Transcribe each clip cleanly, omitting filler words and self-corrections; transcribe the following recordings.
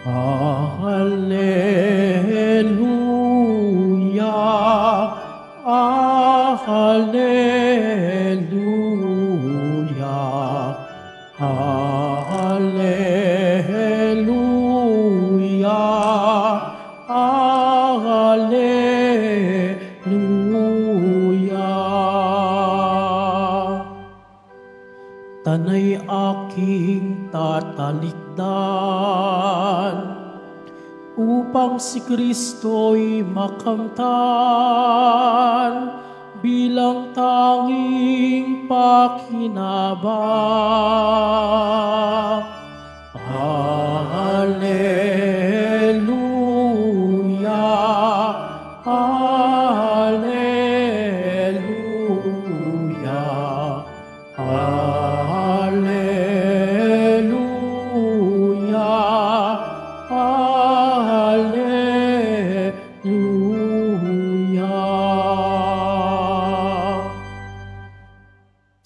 Alleluia, Alleluia, Alleluia, Alleluia. Tanay aking tatalikdan upang si Kristo'y makamtan bilang tanging pakinabang. Alleluia, Alleluia, Alleluia, Alleluia.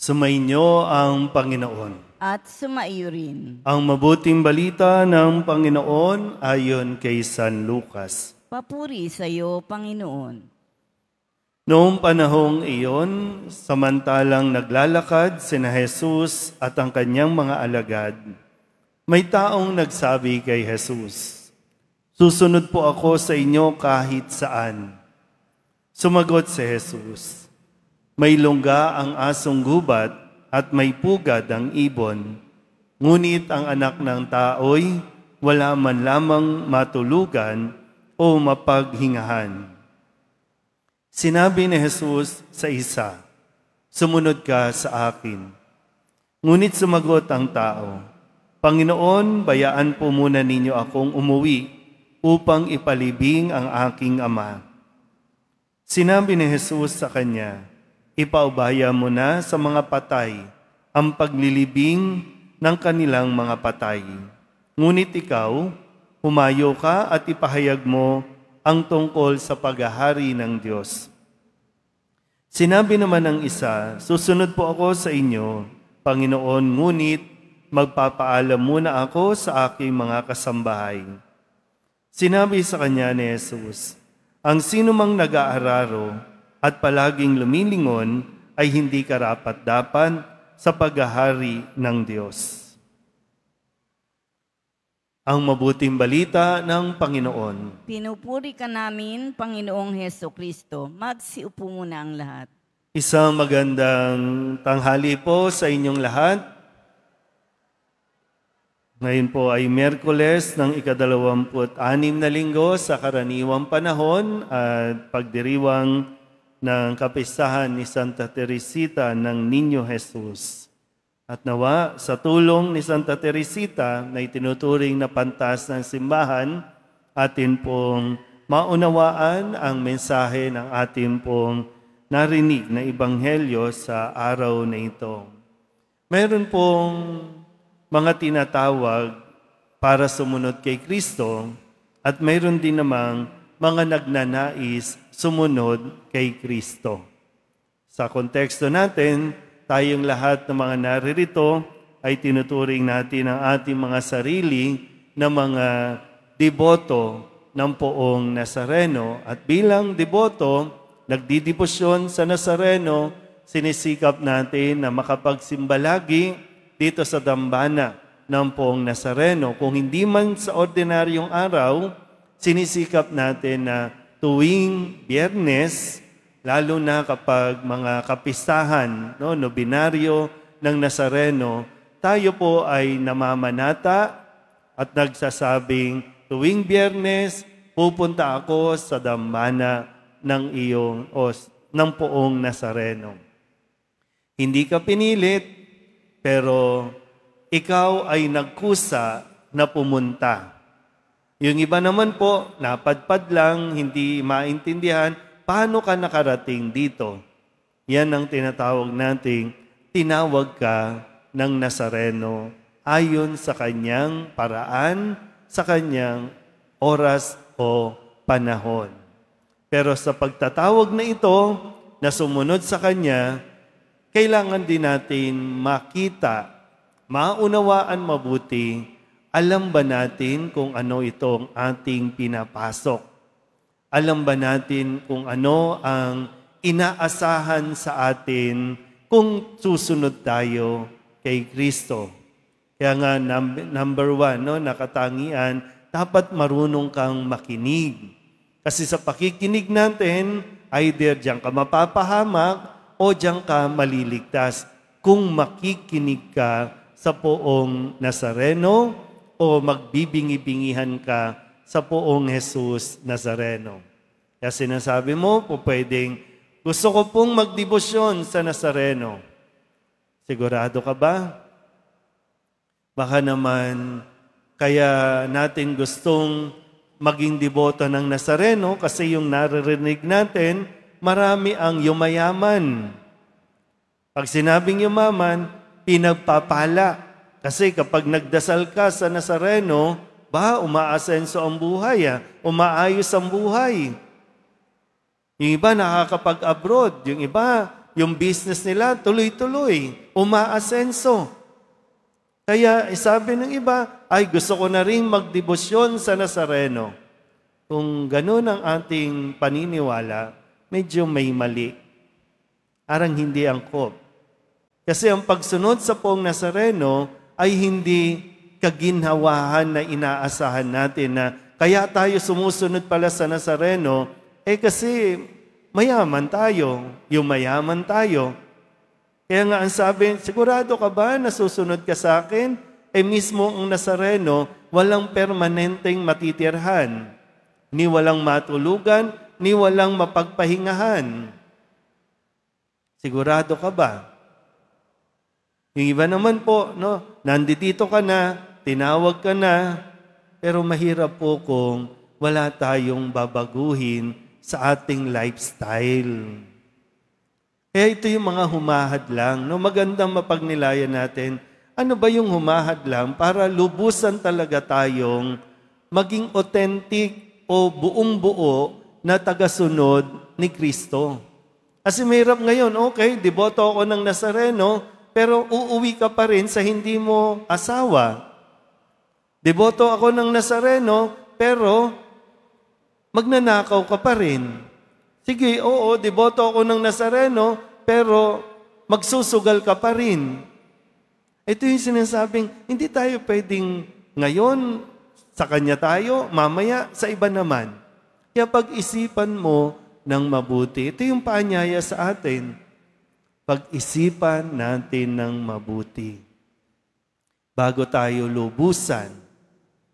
Sumainyo ang Panginoon. At sumaiyo rin. Ang mabuting balita ng Panginoon ayon kay San Lucas. Papuri sa iyo, Panginoon. Noong panahong iyon, samantalang naglalakad sina Jesus at ang kanyang mga alagad, may taong nagsabi kay Jesus, "Susunod po ako sa inyo kahit saan." Sumagot si Jesus, "May lungga ang asong gubat at may pugad ang ibon, ngunit ang anak ng tao'y wala man lamang matulugan o mapaghingahan." Sinabi ni Jesus sa isa, "Sumunod ka sa akin." Ngunit sumagot ang tao, "Panginoon, bayaan po muna ninyo akong umuwi upang ipalibing ang aking ama." Sinabi ni Jesus sa kanya, "Ipaubaya mo na sa mga patay ang paglilibing ng kanilang mga patay. Ngunit ikaw, humayo ka at ipahayag mo ang tungkol sa paghahari ng Diyos." Sinabi naman ng isa, "Susunod po ako sa inyo, Panginoon, ngunit magpapaalam muna ako sa aking mga kasambahay." Sinabi sa kanya ni Jesus, "Ang sinumang nag-aararo at palaging lumilingon ay hindi karapat-dapat sa paghahari ng Diyos." Ang mabuting balita ng Panginoon. Pinupuri ka namin, Panginoong Heso Kristo. Magsiupo muna ang lahat. Isang magandang tanghali po sa inyong lahat. Ngayon po ay Miyerkules ng ika-26 na linggo sa karaniwang panahon at pagdiriwang ng kapistahan ni Santa Teresita ng Niño Jesus. At nawa, sa tulong ni Santa Teresita na itinuturing na pantas ng simbahan, atin pong maunawaan ang mensahe ng atin pong narinig na ebanghelyo sa araw na ito. Mayroon pong mga tinatawag para sumunod kay Kristo at mayroon din namang mga nagnanais sumunod kay Kristo. Sa konteksto natin, tayong lahat ng mga naririto ay tinuturing natin ang ating mga sarili na mga deboto ng Poong Nazareno. At bilang deboto, nagdidebosyon sa Nazareno, sinisikap natin na makapagsimba lagi dito sa dambana ng Poong Nazareno. Kung hindi man sa ordinaryong araw, sinisikap natin na tuwing Biyernes, lalo na kapag mga kapistahan, nobinaryo ng Nazareno, tayo po ay namamanata at nagsasabing, tuwing Biyernes, pupunta ako sa dambana ng ng Poong Nazareno. Hindi ka pinilit, pero ikaw ay nagkusa na pumunta. Yung iba naman po, napadpad lang, hindi maintindihan, paano ka nakarating dito? Yan ang tinatawag nating tinawag ka ng Nazareno ayon sa kanyang paraan, sa kanyang oras o panahon. Pero sa pagtatawag na ito, na sumunod sa kanya, kailangan din natin makita, maunawaan mabuti, alam ba natin kung ano itong ating pinapasok? Alam ba natin kung ano ang inaasahan sa atin kung susunod tayo kay Kristo? Kaya nga, number one, no, nakatangian, dapat marunong kang makinig. Kasi sa pakikinig natin, either diyan ka mapapahamak o diyan ka maliligtas. Kung makikinig ka sa poong Nazareno o magbibingi-bingihan ka sa poong Jesus Nazareno. Kaya sinasabi mo, po pwedeng, gusto ko pong magdebosyon sa Nazareno. Sigurado ka ba? Baka naman, kaya natin gustong maging deboto ng Nazareno kasi yung naririnig natin, marami ang yumayaman. Pag sinabing yumaman, pinagpapala. Kasi kapag nagdasal ka sa Nazareno, umaasenso ang buhay, umaayos ang buhay. Yung iba nakakapag-abroad, yung iba, yung business nila tuloy-tuloy, umaasenso. Kaya sabi ng iba, ay gusto ko na rin magdebosyon sa Nazareno. Kung ganun ang ating paniniwala, medyo may mali. Arang hindi angkop. Kasi ang pagsunod sa poong Nazareno ay hindi kaginhawahan na inaasahan natin na kaya tayo sumusunod pala sa Nazareno, kasi mayaman tayo, yumayaman tayo. Kaya nga ang sabi, sigurado ka ba na susunod ka sa akin? Mismo ang Nazareno, walang permanenteng matitirhan, ni walang matulugan, ni walang mapagpahingahan. Sigurado ka ba? Yung iba naman po, no, nandito ka na, tinawag ka na, pero mahirap po kung wala tayong babaguhin sa ating lifestyle. Kaya ito yung mga humahadlang. No, magandang mapagnilayan natin, ano ba yung humahadlang para lubusan talaga tayong maging authentic o buong-buo na tagasunod ni Kristo. Kasi mahirap ngayon, okay, deboto ako ng Nazareno, pero uuwi ka pa rin sa hindi mo asawa. Deboto ako ng Nazareno, pero magnanakaw ka pa rin. Sige, oo, deboto ako ng Nazareno, pero magsusugal ka pa rin. Ito yung sinasabing, hindi tayo pwedeng ngayon sa kanya tayo, mamaya sa iba naman. Kaya pag-isipan mo ng mabuti, ito yung paanyaya sa atin. Pag-isipan natin ng mabuti. Bago tayo lubusan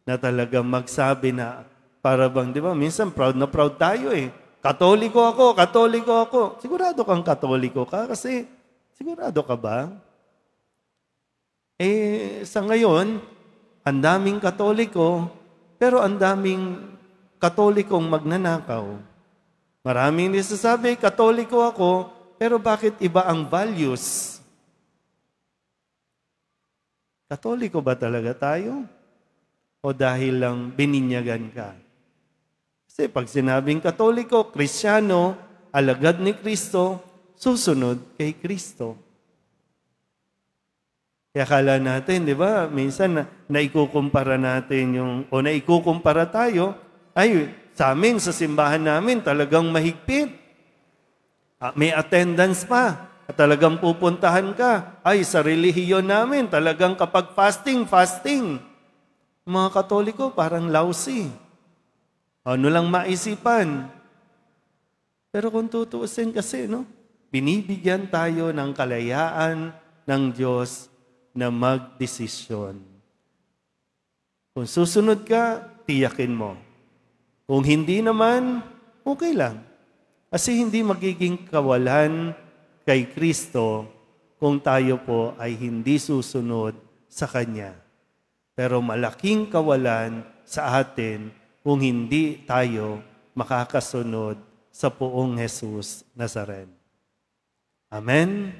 na talagang magsabi na, para bang, di ba, minsan proud na proud tayo Katoliko ako. Sigurado kang Katoliko ka kasi sigurado ka ba? Sa ngayon, ang daming Katoliko, pero ang daming Katolikong magnanakaw. Maraming nasasabi, Katoliko ako, pero bakit iba ang values? Katoliko ba talaga tayo? O dahil lang bininyagan ka? Kasi pag sinabing Katoliko, Kristiyano, alagad ni Kristo, susunod kay Kristo. Kaya akala natin, di ba, minsan naikukumpara natin naikukumpara tayo, ay sa amin, sa simbahan namin, talagang mahigpit. May attendance pa. At talagang pupuntahan ka. Ay, sa relihiyon namin, talagang kapag fasting. Mga Katoliko, parang lousy. Ano lang maisipan. Pero kung tutuusin kasi, no? Binibigyan tayo ng kalayaan ng Diyos na magdesisyon. Kung susunod ka, tiyakin mo. Kung hindi naman, okay lang. Kasi hindi magiging kawalan kay Kristo kung tayo po ay hindi susunod sa Kanya. Pero malaking kawalan sa atin kung hindi tayo makakasunod sa poong Jesus Nazareno. Amen?